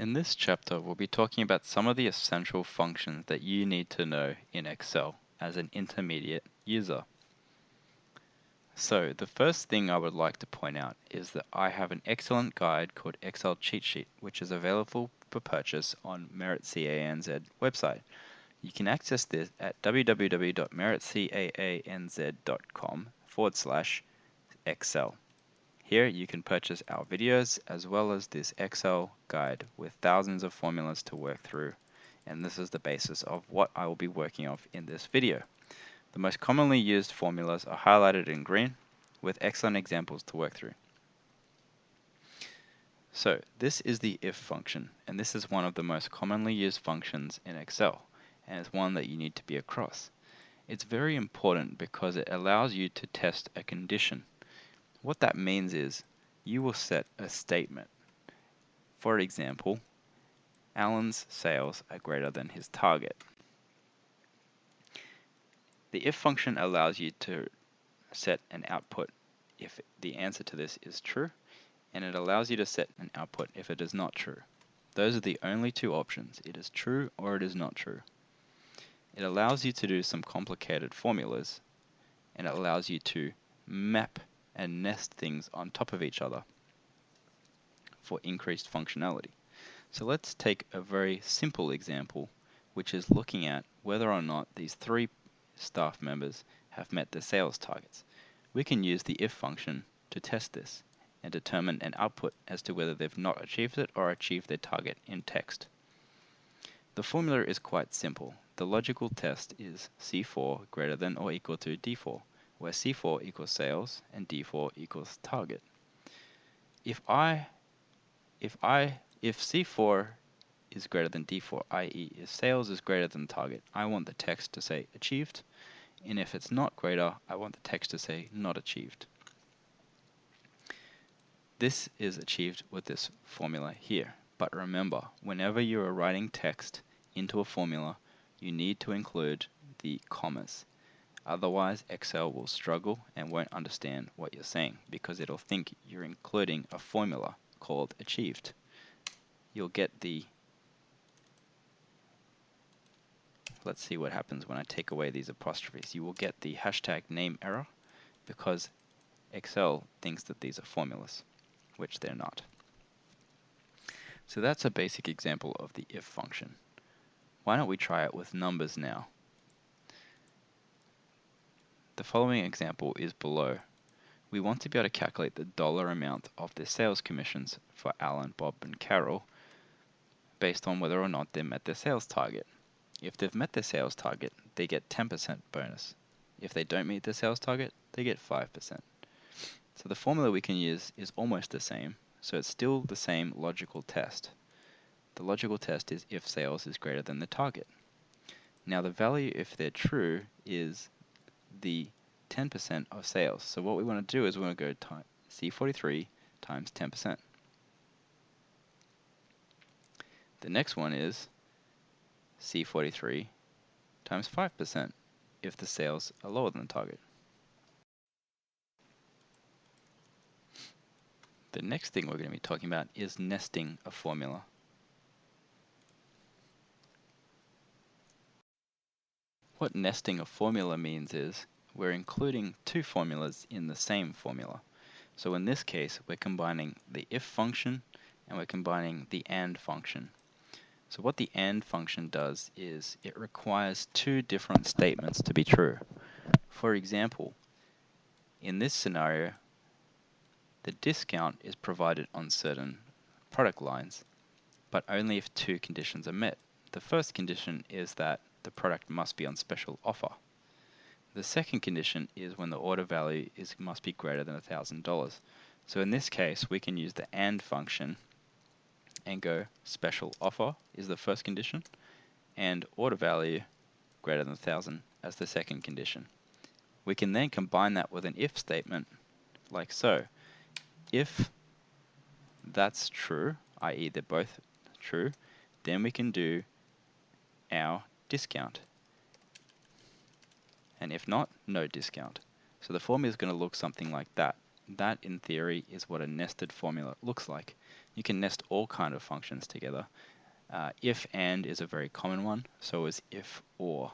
In this chapter, we'll be talking about some of the essential functions that you need to know in Excel as an intermediate user. So, the first thing I would like to point out is that I have an excellent guide called Excel Cheat Sheet, which is available for purchase on Merit CANZ website. You can access this at www.meritcaanz.com/Excel. Here you can purchase our videos as well as this Excel guide with thousands of formulas to work through, and this is the basis of what I will be working off in this video. The most commonly used formulas are highlighted in green with excellent examples to work through. So this is the if function, and this is one of the most commonly used functions in Excel, and it's one that you need to be across. It's very important because it allows you to test a condition. What that means is you will set a statement. For example, Alan's sales are greater than his target. The if function allows you to set an output if the answer to this is true, and it allows you to set an output if it is not true. Those are the only two options. It is true or it is not true. It allows you to do some complicated formulas, and it allows you to map and nest things on top of each other for increased functionality. So let's take a very simple example, which is looking at whether or not these three staff members have met their sales targets. We can use the if function to test this and determine an output as to whether they've not achieved it or achieved their target in text. The formula is quite simple. The logical test is C4 greater than or equal to D4, where C4 equals sales and D4 equals target. If C4 is greater than D4, i.e. if sales is greater than target, I want the text to say achieved, and if it's not greater, I want the text to say not achieved. This is achieved with this formula here, but remember, whenever you are writing text into a formula, you need to include the commas. Otherwise, Excel will struggle and won't understand what you're saying because it'll think you're including a formula called achieved. You'll get the, let's see what happens when I take away these apostrophes. You will get the hashtag name error because Excel thinks that these are formulas, which they're not. So that's a basic example of the if function. Why don't we try it with numbers now? The following example is below. We want to be able to calculate the dollar amount of their sales commissions for Alan, Bob, and Carol based on whether or not they met their sales target. If they've met their sales target, they get 10% bonus. If they don't meet their sales target, they get 5%. So the formula we can use is almost the same, so it's still the same logical test. The logical test is if sales is greater than the target. Now the value, if they're true, is the 10% of sales. So what we want to do is we want to go C43 times 10%. The next one is C43 times 5% if the sales are lower than the target. The next thing we're going to be talking about is nesting a formula. What nesting a formula means is we're including two formulas in the same formula. So in this case, we're combining the if function and we're combining the and function. So what the AND function does is it requires two different statements to be true. For example, in this scenario, the discount is provided on certain product lines, but only if two conditions are met. The first condition is that the product must be on special offer. The second condition is when the order value must be greater than $1,000. So in this case, we can use the AND function and go special offer is the first condition, and order value greater than 1,000 as the second condition. We can then combine that with an if statement like so. If that's true, i.e. they're both true, then we can do our discount. And if not, no discount. So the formula is going to look something like that. that in theory is what a nested formula looks like. You can nest all kind of functions together. If and is a very common one, so is if or.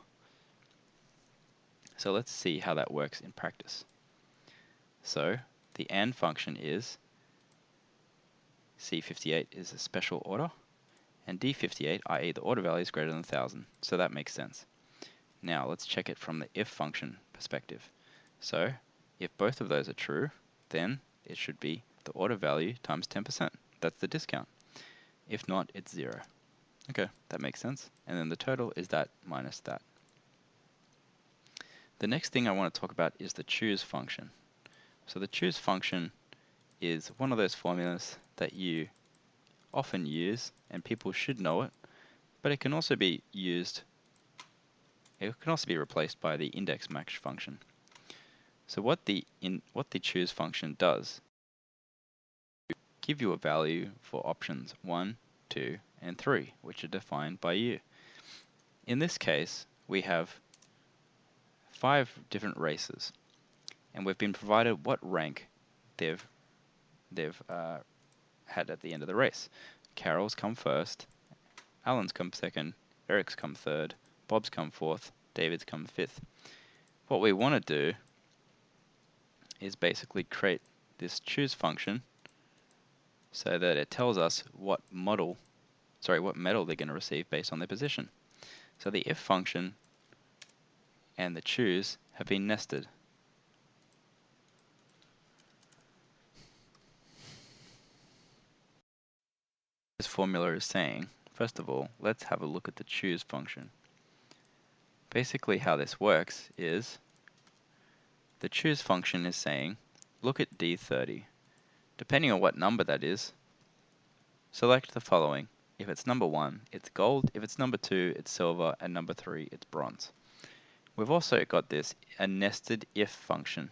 So let's see how that works in practice. So the and function is C58 is a special order, and D58, i.e. the order value, is greater than 1000. So that makes sense. Now let's check it from the if function perspective. So if both of those are true, then it should be the order value times 10%. That's the discount. If not, it's 0. Okay, that makes sense. And then the total is that minus that. The next thing I want to talk about is the choose function. So the choose function is one of those formulas that you often use, and people should know it, but it can also be used, it can also be replaced by the index match function. So what the choose function does, give you a value for options 1, 2, and 3, which are defined by you. In this case, we have 5 different races, and we've been provided what rank they've had at the end of the race. Carol's come first, Alan's come second, Eric's come third, Bob's come fourth, David's come fifth. What we want to do is basically create this choose function so that it tells us what medal they're going to receive based on their position. So the if function and the choose have been nested. This formula is saying, first of all, let's have a look at the choose function. Basically how this works is the choose function is saying, look at D30. Depending on what number that is, select the following. If it's number 1, it's gold. If it's number 2, it's silver. And number 3, it's bronze. We've also got this, a nested if function.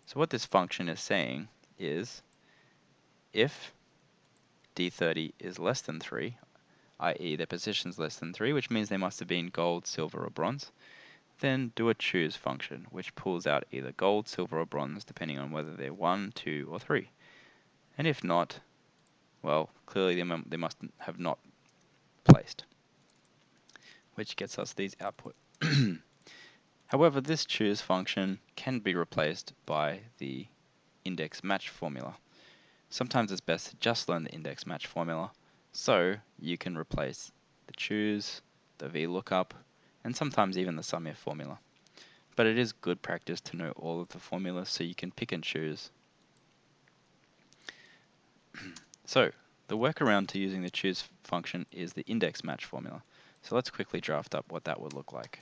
So what this function is saying is, if D30 is less than 3, i.e. their position's less than 3, which means they must have been gold, silver, or bronze, then do a choose function, which pulls out either gold, silver, or bronze, depending on whether they're 1, 2, or 3. And if not, well, clearly they must have not placed, which gets us these output. However, this choose function can be replaced by the index match formula. Sometimes it's best to just learn the index match formula, so you can replace the choose, the VLOOKUP, and sometimes even the SUMIF formula. But it is good practice to know all of the formulas so you can pick and choose. So, the workaround to using the choose function is the index match formula. So let's quickly draft up what that would look like.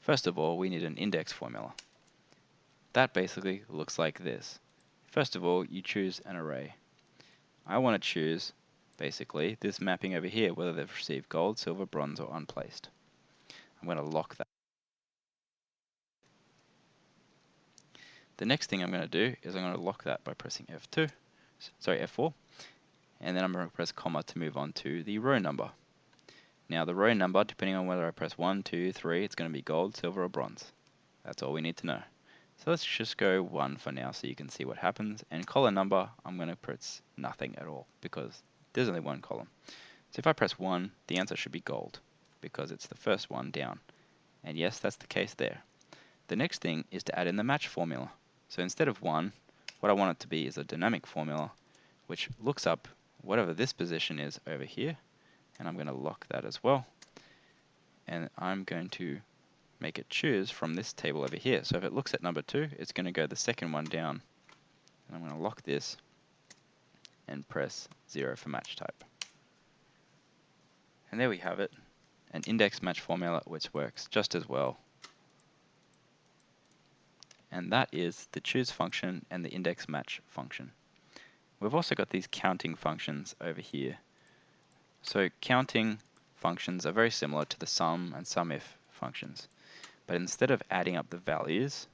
First of all, we need an index formula. That basically looks like this. First of all, you choose an array. I want to choose, basically, this mapping over here, whether they've received gold, silver, bronze, or unplaced. I'm going to lock that. The next thing I'm going to do is I'm going to lock that by pressing F4, and then I'm going to press comma to move on to the row number. Now the row number, depending on whether I press 1, 2, 3, it's going to be gold, silver, or bronze. That's all we need to know. So let's just go 1 for now so you can see what happens. And column number, I'm going to press nothing at all because there's only one column. So if I press 1, the answer should be gold because it's the first one down. And yes, that's the case there. The next thing is to add in the match formula. So instead of 1, what I want it to be is a dynamic formula which looks up whatever this position is over here. And I'm going to lock that as well. And I'm going to make it choose from this table over here. So if it looks at number 2, it's going to go the second one down. And I'm going to lock this and press 0 for match type. And there we have it, an index match formula which works just as well. And that is the choose function and the index match function. We've also got these counting functions over here. So counting functions are very similar to the sum and SUMIF functions. But instead of adding up the values,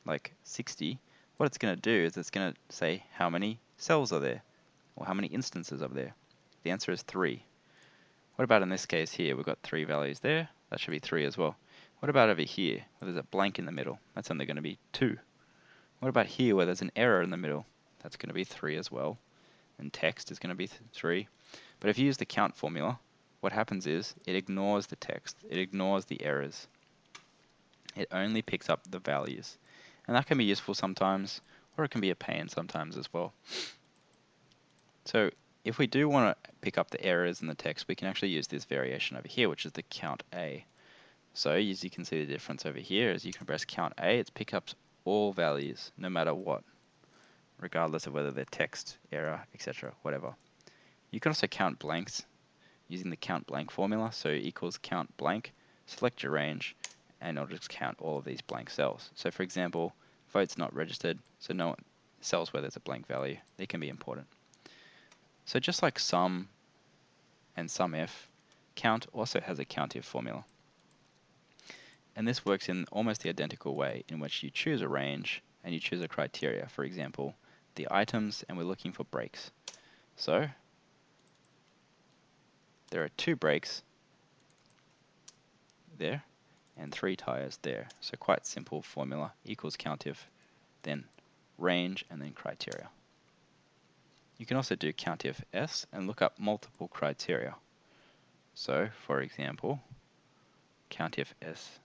like 60, what it's going to do is it's going to say how many cells are there, or how many instances are there. The answer is 3. What about in this case here? We've got 3 values there. That should be 3 as well. What about over here, where there's a blank in the middle? That's only going to be 2. What about here, where there's an error in the middle? that's going to be 3 as well. And text is going to be 3. But if you use the count formula, what happens is it ignores the text, it ignores the errors. It only picks up the values. And that can be useful sometimes, or it can be a pain sometimes as well. So if we do want to pick up the errors in the text, we can actually use this variation over here, which is the count A. So as you can see the difference over here, as you can press count A, it picks up all values, no matter what, regardless of whether they're text, error, etc., whatever. You can also count blanks using the count blank formula, so equals count blank, select your range, and it'll just count all of these blank cells. So for example, votes not registered, so no cells where there's a blank value, they can be important. So just like sum and SUMIF, count also has a COUNTIF formula. And this works in almost the identical way in which you choose a range and you choose a criteria. For example, the items, and we're looking for breaks. So there are 2 brakes there and 3 tires there. So quite simple formula, equals COUNTIF, then range, and then criteria. You can also do COUNTIF S and look up multiple criteria. So for example, COUNTIF S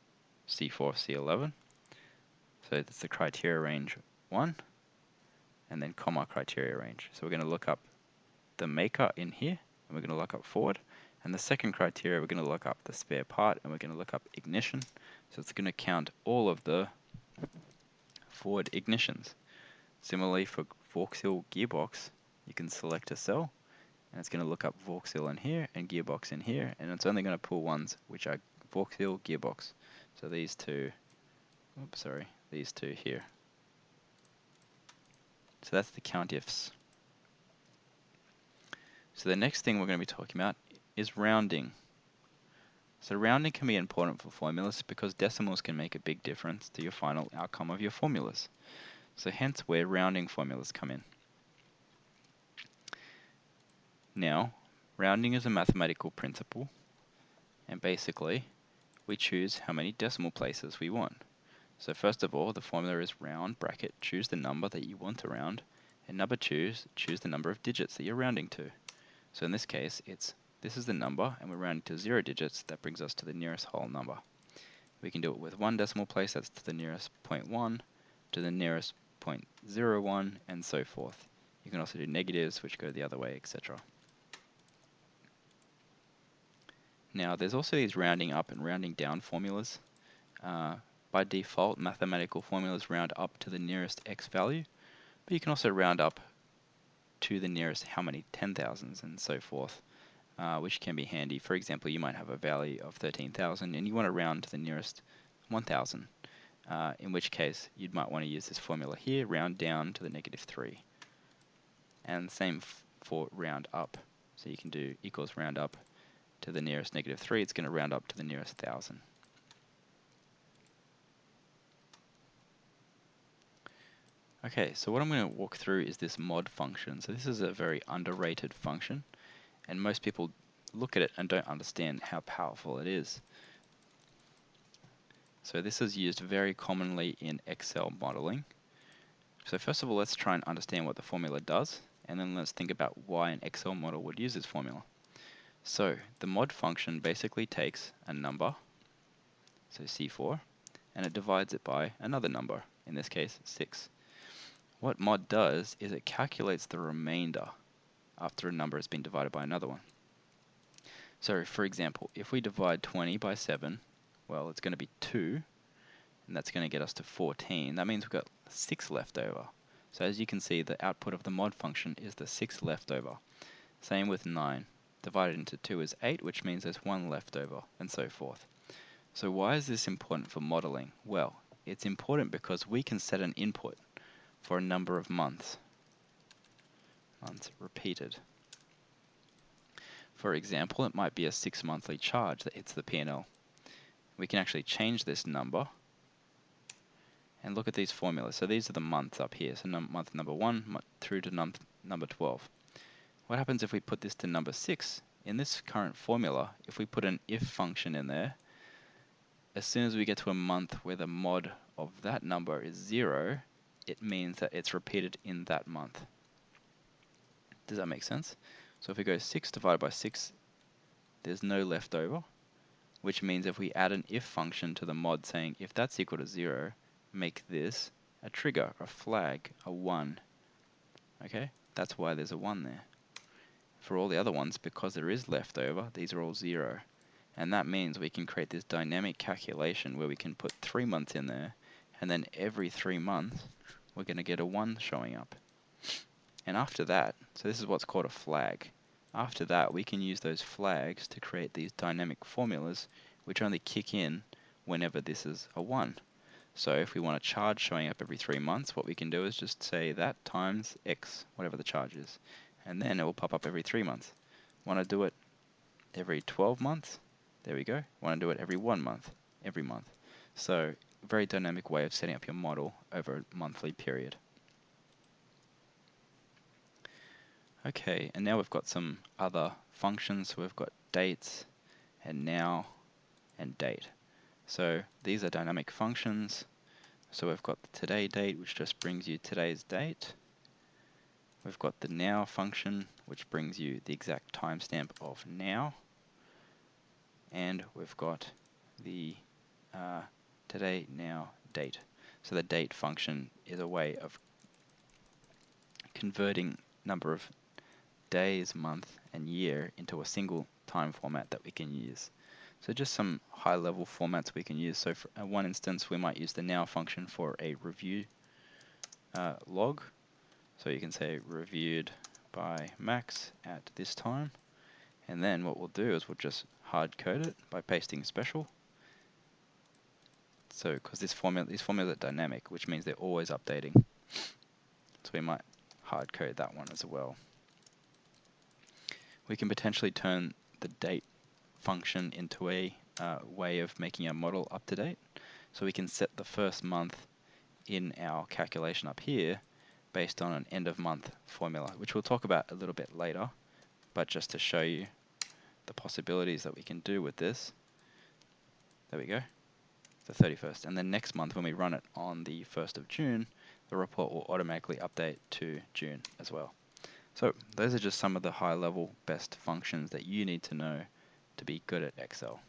C4, C11. So that's the criteria range 1, and then comma criteria range. So we're going to look up the maker in here, and we're going to look up Ford. And the second criteria, we're going to look up the spare part, and we're going to look up ignition. So it's going to count all of the Ford ignitions. Similarly, for Vauxhall gearbox, you can select a cell, and it's going to look up Vauxhall in here and gearbox in here, and it's only going to pull ones which are Vauxhall gearbox. So these two, these two here. So that's the COUNTIFs. So the next thing we're going to be talking about is rounding. So rounding can be important for formulas because decimals can make a big difference to your final outcome of your formulas. So hence where rounding formulas come in. Now, rounding is a mathematical principle, and basically we choose how many decimal places we want. So first of all, the formula is round bracket, choose the number that you want to round, and number choose the number of digits that you're rounding to. So in this case, this is the number, and we're rounding to 0 digits. That brings us to the nearest whole number. We can do it with 1 decimal place, that's to the nearest 0.1, to the nearest 0.01, and so forth. You can also do negatives, which go the other way, etc. Now, there's also these rounding up and rounding down formulas. By default, mathematical formulas round up to the nearest x value, but you can also round up to the nearest how many 10,000s and so forth, which can be handy. For example, you might have a value of 13,000 and you want to round to the nearest 1,000, in which case you might want to use this formula here, round down to the -3. And same for round up. So you can do equals round up to the nearest -3, it's going to round up to the nearest 1,000. Okay, so what I'm going to walk through is this mod function. So this is a very underrated function, and most people look at it and don't understand how powerful it is. So this is used very commonly in Excel modeling. So first of all, let's try and understand what the formula does, and then let's think about why an Excel model would use this formula. So the mod function basically takes a number, so C4, and it divides it by another number, in this case 6. What mod does is it calculates the remainder after a number has been divided by another one. So for example, if we divide 20 by 7, well, it's going to be 2, and that's going to get us to 14. That means we've got 6 left over. So as you can see, the output of the mod function is the 6 left over. Same with 9. Divided into 2 is 8, which means there's 1 left over, and so forth. So why is this important for modeling? Well, it's important because we can set an input for a number of months repeated. For example, it might be a 6 monthly charge that hits the P&L. We can actually change this number and look at these formulas. So these are the months up here. So month number 1 through to number 12. What happens if we put this to number 6? In this current formula, if we put an if function in there, as soon as we get to a month where the mod of that number is 0, it means that it's repeated in that month. Does that make sense? So if we go 6 divided by 6, there's no leftover, which means if we add an if function to the mod saying if that's equal to 0, make this a trigger, a flag, a 1. Okay, that's why there's a 1 there. For all the other ones, because there is leftover, these are all 0. And that means we can create this dynamic calculation where we can put 3 months in there, and then every 3 months, we're going to get a 1 showing up. And after that, so this is what's called a flag. After that, we can use those flags to create these dynamic formulas, which only kick in whenever this is a 1. So if we want a charge showing up every 3 months, what we can do is just say that times x, whatever the charge is. And then it will pop up every 3 months. Want to do it every 12 months? There we go. Want to do it every 1 month? Every month. So very dynamic way of setting up your model over a monthly period. Okay, and now we've got some other functions. So we've got dates and now and date. So these are dynamic functions. So we've got the today date, which just brings you today's date. We've got the now function, which brings you the exact timestamp of now. And we've got the today, now, date. So the date function is a way of converting number of days, month, and year into a single time format that we can use. So just some high-level formats we can use. So for one instance, we might use the now function for a review log. So you can say reviewed by Max at this time. And then what we'll do is we'll just hard code it by pasting special. So because these formulas are dynamic, which means they're always updating. So we might hard code that one as well. We can potentially turn the date function into a way of making our model up to date. So we can set the first month in our calculation up here based on an end of month formula, which we'll talk about a little bit later, but just to show you the possibilities that we can do with this. There we go, the 31st. And then next month when we run it on the 1st of June, the report will automatically update to June as well. So those are just some of the high level best functions that you need to know to be good at Excel.